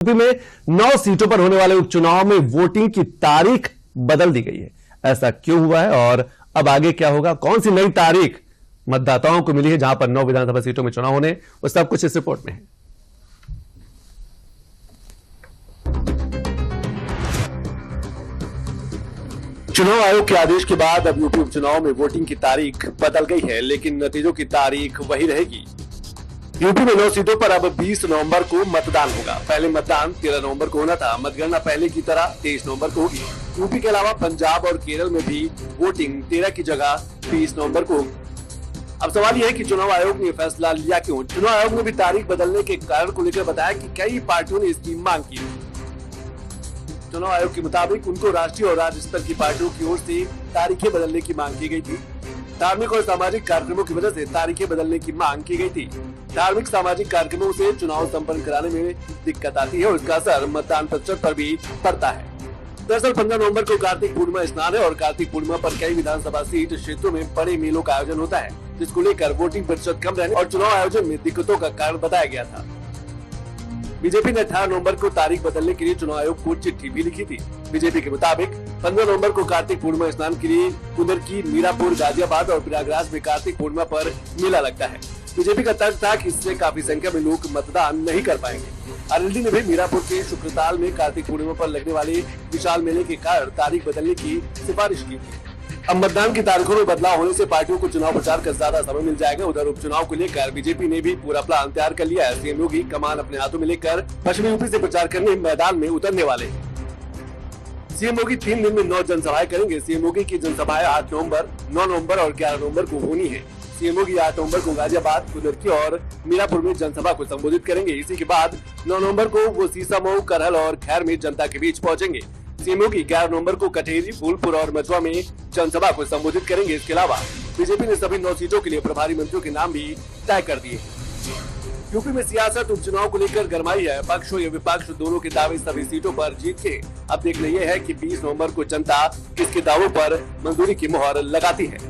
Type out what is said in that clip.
UP में 9 सीटों पर होने वाले उपचुनाव में वोटिंग की तारीख बदल दी गई है। ऐसा क्यों हुआ है और अब आगे क्या होगा? कौन सी नई तारीख मतदाताओं को मिली है जहां पर 9 विधानसभा सीटों में चुनाव होने, वो सब कुछ इस रिपोर्ट में है। चुनाव आयोग के आदेश के बाद अब यूपी उपचुनाव में वोटिंग की तारीख बदल गई है, लेकिन नतीजों की तारीख वही रहेगी। यूपी में 9 सीटों पर अब 20 नवंबर को मतदान होगा। पहले मतदान 13 नवंबर को होना था। मतगणना पहले की तरह 23 नवंबर को होगी। यूपी के अलावा पंजाब और केरल में भी वोटिंग 13 की जगह 20 नवंबर को होगी। अब सवाल यह है कि चुनाव आयोग ने फैसला लिया क्यों? चुनाव आयोग ने भी तारीख बदलने के कारण को लेकर बताया कि कई पार्टियों ने इसकी मांग की। चुनाव आयोग के मुताबिक उनको राष्ट्रीय और राज्य स्तर की पार्टियों की ओर से तारीखें बदलने की मांग की गई थी। धार्मिक और सामाजिक कार्यक्रमों की वजह से तारीखें बदलने की मांग की गई थी। धार्मिक सामाजिक कार्यक्रमों से चुनाव संपन्न कराने में दिक्कत आती है और इसका असर मतदान प्रतिशत पर भी पड़ता है। दरअसल 15 नवंबर को कार्तिक पूर्णिमा स्नान है और कार्तिक पूर्णिमा पर कई विधानसभा सीट क्षेत्रों में बड़े मेलों का आयोजन होता है, जिसको लेकर वोटिंग प्रतिशत कम रहने और चुनाव आयोजन में दिक्कतों का कारण बताया गया था। बीजेपी ने 18 नवंबर को तारीख बदलने के लिए चुनाव आयोग को चिट्ठी भी लिखी थी। बीजेपी के मुताबिक 15 नवंबर को कार्तिक पूर्णिमा स्नान के लिए कुदरकी, मीरापुर, गाजियाबाद और प्रयागराज में कार्तिक पूर्णिमा पर मेला लगता है। बीजेपी का तर्क था कि इससे काफी संख्या में लोग मतदान नहीं कर पाएंगे। आरएलडी ने भी मीरापुर के शुक्रताल में कार्तिक पूर्णिमा पर लगने वाले विशाल मेले के कारण तारीख बदलने की सिफारिश की थी। अब मतदान की तारीखों में बदलाव होने से पार्टियों को चुनाव प्रचार का ज्यादा समय मिल जाएगा। उधर उपचुनाव को लेकर बीजेपी ने भी पूरा प्लान तैयार कर लिया है। सीएम योगी कमान अपने हाथों में लेकर पश्चिमी यूपी से प्रचार करने मैदान में उतरने वाले हैं। सीएम योगी 3 दिन में 9 जनसभाएं करेंगे। सीएम योगी की जनसभाएं 8 नवंबर, 9 नवंबर और 11 नवंबर को होनी है। सीएम योगी 8 नवंबर को गाजियाबाद, कुदरकी और मीरापुर में जनसभा को संबोधित करेंगे। इसी के बाद 9 नवंबर को वो सीसामऊ, करहल और खैर में जनता के बीच पहुंचेंगे। सीएम योगी 11 नवंबर को कटेरी, फूलपुर और मचुआ में जनसभा को संबोधित करेंगे। इसके अलावा बीजेपी ने सभी 9 सीटों के लिए प्रभारी मंत्रियों के नाम भी तय कर दिए। यूपी में सियासत उपचुनाव को लेकर गरमाई है। पक्ष हो या विपक्ष, दोनों के दावे सभी सीटों पर जीत के। अब देखना यह है कि 20 नवंबर को जनता किसके दावों पर मंजूरी की मुहर लगाती है।